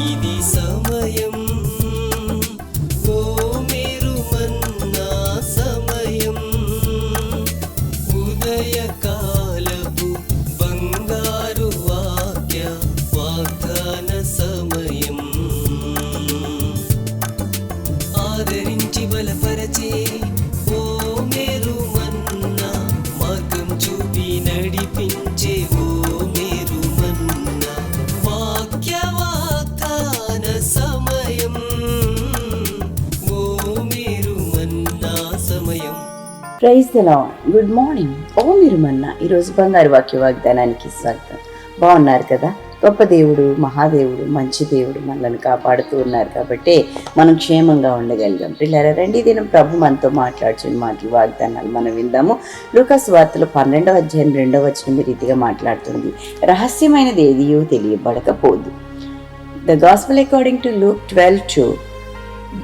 ఇది సమయం, ఓ మీరు మన్నా సమయం, ఉదయకాలపు బంగారు వాగ్దాన సమయం. ఆదరించి బలపరచే ఓ మేరు మన్నా, మార్గం చూపి నడిపించే ఓ మేరు మన్నా, వాగ్దాన సమయం, ఓ మేరు మన్నా సమయం. Praise the Lord. Good morning. ఓ మీరు మన్నా ఈరోజు బంగారు వాక్య వాగ్దానానికి స్వాగతం. బాగున్నారు కదా? గొప్ప దేవుడు, మహాదేవుడు, మంచి దేవుడు మనల్ని కాపాడుతూ ఉన్నారు కాబట్టి మనం క్షేమంగా ఉండగలిగాం. పిల్లల రండి, దినం ప్రభు మనతో మాట్లాడుచున్న మాటలు, వాగ్దానాలు మనం విందాము. లూకాసు వార్తలు 12వ అధ్యాయం 2వ వచనం ఈ రీతిగా మాట్లాడుతుంది. రహస్యమైనది ఏదియో తెలియబడకపోదు. The Gospel according to Luke 12:2.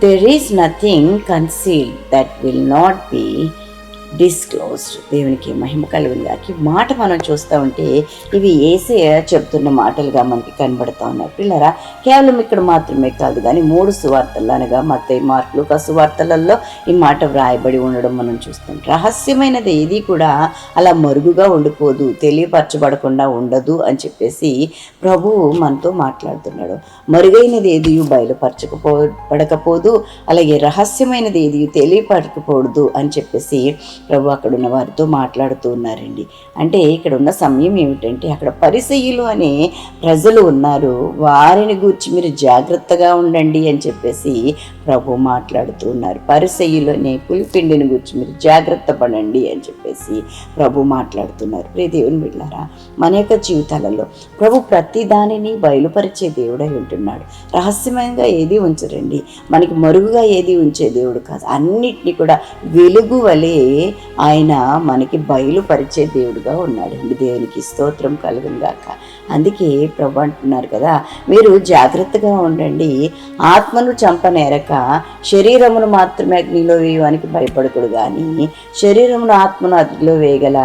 There is nothing concealed that will not be disclosed. దేవునికి మహిమ కలుగునుగాక. ఈ మాట మనం చూస్తూ ఉంటే ఇవి యేసయ్య చెప్తున్న మాటలుగా మనకి కనబడుతూ ఉన్నాయి. పిల్లరా, కేవలం ఇక్కడ మాత్రమే కాదు కానీ 3 సువార్తలు అనగా మత్తయి, మార్కు, లూకా సువార్తలలో ఈ మాట వ్రాయబడి ఉండడం మనం చూస్తాం. రహస్యమైనది ఏది కూడా అలా మరుగుగా ఉండిపోదు, తెలియపరచబడకుండా ఉండదు అని చెప్పేసి ప్రభువు మనతో మాట్లాడుతున్నాడు. మరుగైనది ఏది బయలుపరచకపోబడకపోదు, అలాగే రహస్యమైనది ఏది తెలియపరచకపోదు అని చెప్పేసి ప్రభు అక్కడ ఉన్న వారితో మాట్లాడుతూ ఉన్నారండి. అంటే ఇక్కడ ఉన్న సమయం ఏమిటంటే, అక్కడ పరిసయ్యులు అనే ప్రజలు ఉన్నారు, వారిని గూర్చి మీరు జాగ్రత్తగా ఉండండి అని చెప్పేసి ప్రభు మాట్లాడుతూ ఉన్నారు. పరిసయ్యులు అనే పులిపిండిని గురించి మీరు జాగ్రత్త పడండి అని చెప్పేసి ప్రభు మాట్లాడుతున్నారు. ప్రియ దేవుని బిడ్డలారా, మన యొక్క జీవితాలలో ప్రభు ప్రతి దానిని బయలుపరిచే దేవుడై ఉంటున్నాడు. రహస్యమంగా ఏది ఉంచరండి, మనకి మరుగుగా ఏది ఉంచే దేవుడు కాదు. అన్నిటినీ కూడా వెలుగు వలె ఆయన మనకి బయలుపరిచే దేవుడుగా ఉన్నాడు అండి. దేవునికి స్తోత్రం కలుగునుగాక. అందుకే ప్రభు అంటున్నారు కదా, మీరు జాగ్రత్తగా ఉండండి, ఆత్మను చంపనేరక శరీరమును మాత్రమే అగ్నిలో వేయడానికి భయపడకూడదు, కానీ శరీరమును ఆత్మను అగ్నిలో వేయగల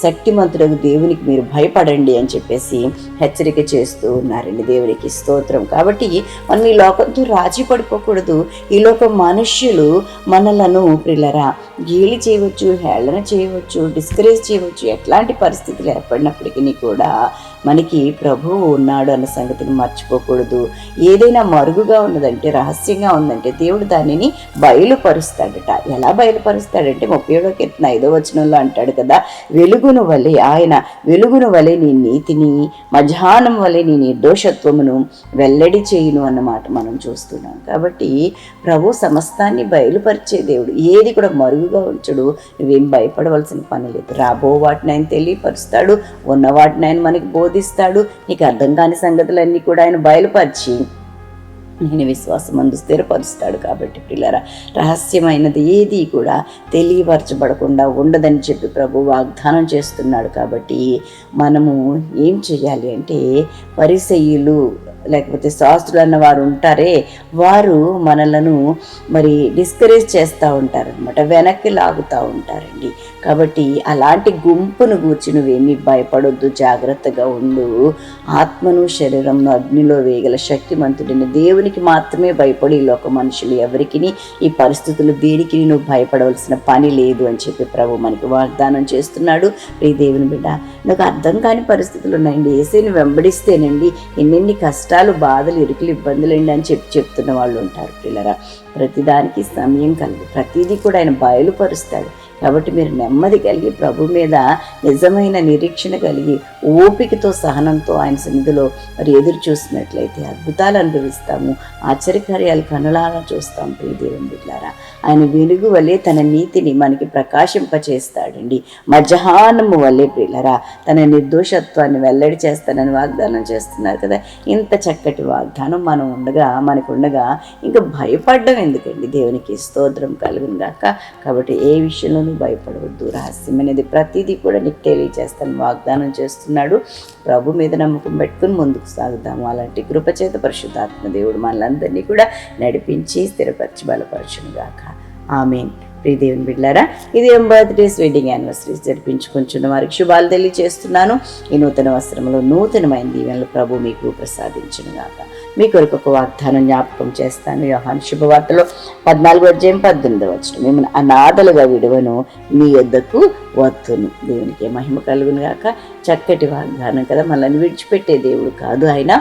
శక్తిమంతుడకు దేవునికి మీరు భయపడండి అని చెప్పేసి హెచ్చరిక చేస్తూ ఉన్నారండి. దేవునికి స్తోత్రం. కాబట్టి మనం ఈ లోకంతో రాజీ పడిపోకూడదు. ఈ లోకం మనుష్యులు మనలను ప్రిల్లరా గేలి చేయవచ్చు, హేళన చేయవచ్చు, డిస్కరేజ్ చేయవచ్చు. ఎట్లాంటి పరిస్థితులు ఏర్పడినప్పటికీ కూడా మనకి ప్రభువు ఉన్నాడు అన్న సంగతిని మర్చిపోకూడదు. ఏదైనా మరుగుగా ఉన్నదంటే, రహస్యంగా ఉందంటే దేవుడు దానిని బయలుపరుస్తాడట. ఎలా బయలుపరుస్తాడంటే 37వ కీర్తన 5వ వచనంలో అంటాడు కదా, వెలుగును వలె ఆయన వెలుగును వలె నీ నీతిని, మధ్యాహ్నం వలె నీ నిర్దోషత్వమును వెల్లడి చేయును అన్నమాట మనం చూస్తున్నాం. కాబట్టి ప్రభు సమస్తాన్ని బయలుపరిచే దేవుడు. ఏది కూడా మరుగుగా ఉంచడు. నువ్వేం భయపడవలసిన పని లేదు. రాబో వాటిని ఆయన తెలియపరుస్తాడు, ఉన్న వాటిని ఆయన మనకి బోధిస్తాడు. నీకు అర్థం కాని సంగతులన్నీ కూడా ఆయన బయలుపరిచి నేను విశ్వాసమందు స్థిరపరుస్తాడు. కాబట్టి పిల్లరా, రహస్యమైనది ఏది కూడా తెలియపరచబడకుండా ఉండదని చెప్పి ప్రభు వాగ్దానం చేస్తున్నాడు. కాబట్టి మనము ఏం చేయాలి అంటే, పరిసయ్యులు లేకపోతే శాస్త్రులు అన్న వారు ఉంటారే, వారు మనలను మరి డిస్కరేజ్ చేస్తూ ఉంటారనమాట, వెనక్కి లాగుతూ ఉంటారండి. కాబట్టి అలాంటి గుంపును గూర్చి నువ్వేమీ భయపడొద్దు, జాగ్రత్తగా ఉండు. ఆత్మను శరీరంను అగ్నిలో వేయగల శక్తిమంతుడిని దేవునికి మాత్రమే భయపడి, ఈ లోక మనుషులు ఎవరికి ఈ పరిస్థితులు దేనికి నువ్వు భయపడవలసిన పని లేదు అని చెప్పి ప్రభు మనకి వాగ్దానం చేస్తున్నాడు. ప్రియ దేవుని బిడ్డ, నాకు అర్థం కాని పరిస్థితులు ఉన్నాయండి, యేసుని వెంబడిస్తేనండి ఎన్నెన్ని కష్టాలు, బాధలు, ఇరుకులు, ఇబ్బందులండి అని చెప్తున్న వాళ్ళు ఉంటారు. పిల్లరా, ప్రతిదానికి సమయం కలిగి ప్రతిదీ కూడా ఆయన బయలుపరుస్తాడు. కాబట్టి మీరు నెమ్మది కలిగి ప్రభు మీద నిజమైన నిరీక్షణ కలిగి ఓపికతో, సహనంతో ఆయన సన్నిధిలో మరి ఎదురు చూసినట్లయితే అద్భుతాలు అనుభవిస్తాము, ఆశ్చర్యకార్యాలు కనులారా చూస్తాం. ప్రియ దేవుని బిడ్డలారా, ఆయన వెలుగు వల్లే తన నీతిని మనకి ప్రకాశింపచేస్తాడండి. మధ్యాహ్నము వల్లే ప్రియులరా తన నిర్దోషత్వాన్ని వెల్లడి చేస్తానని వాగ్దానం చేస్తున్నారు కదా. ఇంత చక్కటి వాగ్దానం మనకు ఉండగా ఇంకా భయపడడం ఎందుకండి? దేవునికి స్తోత్రం కలుగును గాక. కాబట్టి ఏ విషయంలోనూ భయపడవద్దు. రహస్యమైనది ప్రతిదీ కూడా నీకు తెలియజేస్తాను వాగ్దానం చేస్తున్నాడు. ప్రభు మీద నమ్మకం పెట్టుకుని ముందుకు సాగుదాము. అలాంటి కృపచేత పరిశుద్ధాత్మ దేవుడు మనలందరినీ కూడా నడిపించి స్థిరపరిచి బలపరచును గాక. ఆమేన్. ప్రియ దేవుని బిడ్డలారా, ఇది ఏం బర్త్డేస్, వెడ్డింగ్ యానివర్సరీస్ జరిపించుకుంటున్న వారికి శుభాలు తెలియజేస్తున్నాను. ఈ నూతన వస్త్రంలో నూతనమైన దీవెనలు ప్రభు మీకు ప్రసాదించును గాక. మీ కొరకు ఒక వాగ్దానం జ్ఞాపకం చేస్తాను. యోహాను శుభవార్తలో 14:18 మిమ్మల్ని అనాథలుగా విడవను, మీ యొద్దకు వత్తును. దేవునికి మహిమ కలుగును గాక. చక్కటి వాగ్దానం కదా. మనల్ని విడిచిపెట్టే దేవుడు కాదు ఆయన.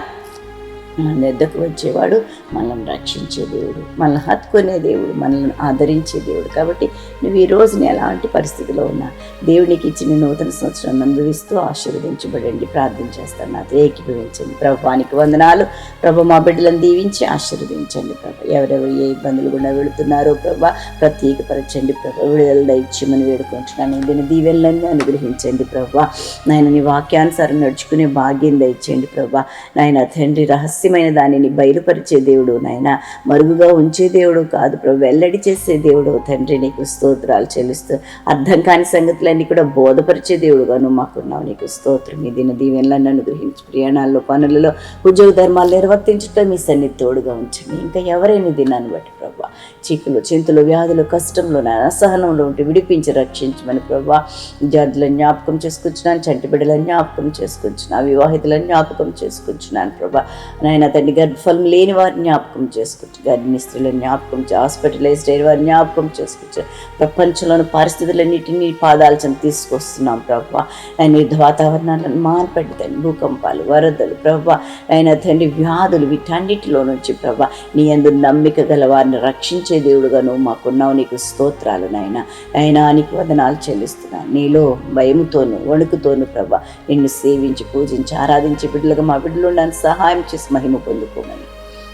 మన ఎద్దకు వచ్చేవాడు, మనల్ని రక్షించే దేవుడు, మనల్ని హత్తుకునే దేవుడు, మనల్ని ఆదరించే దేవుడు. కాబట్టి నువ్వు ఈ రోజుని ఎలాంటి పరిస్థితిలో ఉన్నా దేవునికి ఇచ్చిన నూతన సంవత్సరాన్ని అనుభవిస్తూ ఆశీర్వదించబడండి. ప్రార్థన చేస్తాను, నాతో ఏకీభవించండి. ప్రభువానికి వందనాలు. ప్రభు, మా బిడ్డలను దీవించి ఆశీర్వదించండి. ప్రభు, ఎవరెవరు ఏ ఇబ్బందులు గుండా వెళుతున్నారో ప్రభా ప్రత్యేకపరచండి. ప్రభు, విడుదల దయచేయమని వేడుకుంటున్నాను. దీని దీవెనలన్నీ అనుగ్రహించండి. ప్రభా, నాయన నీ వాక్యానుసారం నడుచుకునే భాగ్యం దయచేయండి. ప్రభా, నాయన తండ్రి రహస్యమైన దానిని బయలుపరిచే దేవుడు, నాయన మరుగుగా ఉంచే దేవుడు కాదు ప్రభు, వెల్లడి చేసే దేవుడు. తండ్రి, నీకు స్తోత్రాలు చెల్లిస్తూ అర్థం కాని సంగతులన్నీ కూడా బోధపరిచే దేవుడుగా నువ్వు మాకున్నావు. నీకు స్తోత్రం. ఈ దిన దీవెనలను అనుగ్రహించి ప్రయాణాల్లో, పనులలో, ఉద్యోగ ధర్మాలు నిర్వర్తించడం మీ సన్నిధి తోడుగా ఉంచండి. ఇంకా ఎవరైనా దినాన్ని బట్టి ప్రభా చీకులు, చింతలు, వ్యాధులు, కష్టంలో, అసహనంలో ఉంటే విడిపించి రక్షించమని ప్రభా విద్యార్థులను జ్ఞాపకం చేసుకుంటున్నాను. చంటి బిడ్డలను జ్ఞాపకం చేసుకుంటున్నాను. వివాహితులను జ్ఞాపకం చేసుకుంటున్నాను. ప్రభా నాయన తండ్రి, గర్భఫలం లేని వారిని జ్ఞాపకం చేసుకుంటు, గర్భిణీ స్త్రీలను జ్ఞాపకం, హాస్పిటలైజ్డ్ అయిన వారిని జ్ఞాపకం చేసుకుంటు, ప్రపంచంలోని పరిస్థితులన్నిటినీ పాదాల చెంత తీసుకొస్తున్నాం ప్రభా. ఆయన యుద్ధ వాతావరణాలను మాన్పడి తండ్రి, భూకంపాలు, వరదలు ప్రభా, ఆయన తండ్రి వ్యాధులు, వీటన్నిటిలో నుంచి ప్రభా నీ యందు నమ్మిక గల వారిని రక్షించే దేవుడుగా నువ్వు మాకున్నావు. నీకు స్తోత్రాలు నాయన. అయినా నీకు వందనాలు చెల్లిస్తున్నాను. నీలో భయముతోను, వణుకుతోను ప్రభా నిన్ను సేవించి, పూజించి, ఆరాధించి బిడ్డలుగా మా బిడ్డలు ఉండడానికి సహాయం చేసి మహిమ పొందుకోమని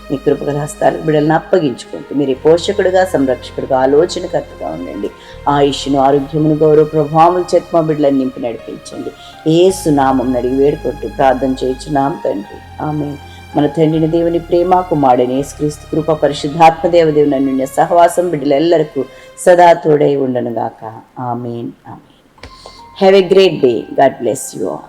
నీ కృపగల హస్తాలకు బిడ్డలను అప్పగించుకుంటూ మీరు పోషకుడుగా, సంరక్షకుడుగా, ఆలోచనకర్తగా ఉండండి. ఆయుష్ను, ఆరోగ్యమును, గౌరవ ప్రభావములు చేత మా బిడ్డలను నింపి నడిపించండి. యేసు నామం అడిగి వేడుకుంటూ ప్రార్థన చేయుచున్నాం తండ్రి, ఆమేన్. మన తండ్రిని దేవుని ప్రేమ, కుమారుడైన యేసుక్రీస్తు కృప, పరిశుద్ధాత్మ దేవదేవుని అన్యోన్య సహవాసం బిడ్డలెల్లరికూ సదా తోడై ఉండనుగాక. ఆమేన్, ఆమేన్. Have a great day. God bless you all.